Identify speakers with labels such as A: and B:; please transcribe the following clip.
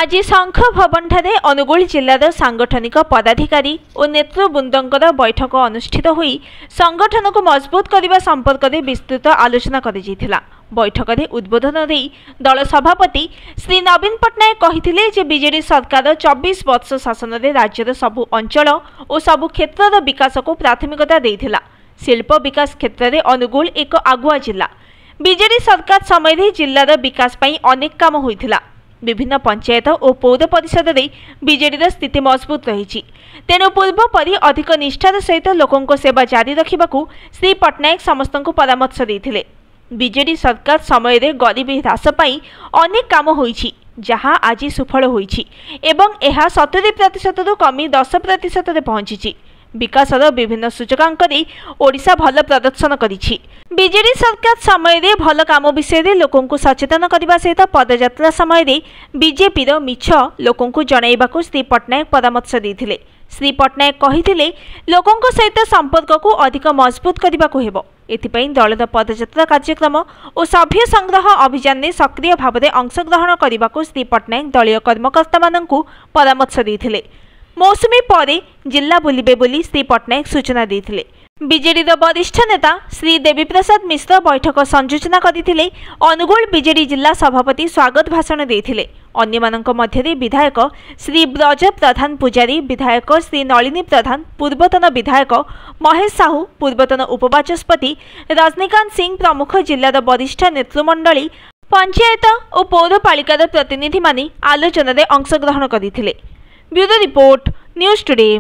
A: आज शंख भवन ठारे अनुगुल जिलार सांगठनिक पदाधिकारी और नेतृवृंदर बैठक अनुष्ठित होई संगठन को मजबूत करने संपर्क में विस्तृत आलोचना कर बैठक में उद्बोधन दे दल सभापति श्री नवीन पट्टनायक कहिथिले जे बीजेडी सरकार 24 वर्ष शासन में राज्यर सबु अंचल और सबु क्षेत्र विकास को प्राथमिकता देइथिला। शिल्प विकास क्षेत्र में अनुगुल एक आगुआ जिला। बीजेडी सरकार समय जिलार विकास पई अनेक काम होइथिला। विभिन्न पंचायत और पौर परिषद में बीजेडी स्थिति मजबूत रही। तेणु पूर्व परि अधिक निष्ठार सहित लोकों सेवा जारी रखा श्री पट्टनायक समस्त परामर्श देते। बीजेडी सरकार समय रे गरीबी ह्रास पाई अनेक काम होईछि जहां आज सुफल होईछि एवं यह 70% रु कमी 10% रे पहुंची। विकासर विभिन्न सूचकांक ओडिशा भल प्रदर्शन करिछि। बीजेडी सरकार समय रे भल काम विषय रे लोकों को सचेतन करने सहित पदयात्रा समय रे बीजेपी रो मिछ लोकों को जणाइबाकू श्री पट्टनायक परामर्श देथिले। श्री पट्टनायक कहिथिले लोकों सहित संपर्क को अधिक मजबूत करबाकू हेबो। एथिपई दलर पदयात्रा कार्यक्रम और सभ्य संग्रह अभियान में सक्रिय भाव में अंशग्रहण करबाकू श्री पट्टनायक दलीय कर्मकर्ता माननकू परामर्श देथिले। मौसुमी परे जिला बुलिबे बोली श्री पट्टनायक सूचना देथिले। बीजेडी वरिष्ठ नेता श्री देवी प्रसाद मिश्र बैठक संयोजना करथिले। अनुगुल बीजेडी जिला सभापति स्वागत भाषण देथिले। अन्य मानक मध्य विधायक श्री ब्रज प्रधान पुजारी, विधायक श्री नलिनी प्रधान, पूर्वतन विधायक महेश साहू, पूर्वतन उपबाचस्पति रजनीकांत सिंह प्रमुख जिलार वरिष्ठ नेतृमंडली, पंचायत और पौरपालिकार प्रतिनिधि माने आलोचना रे अंशग्रहण करथिले। Bureau report news today.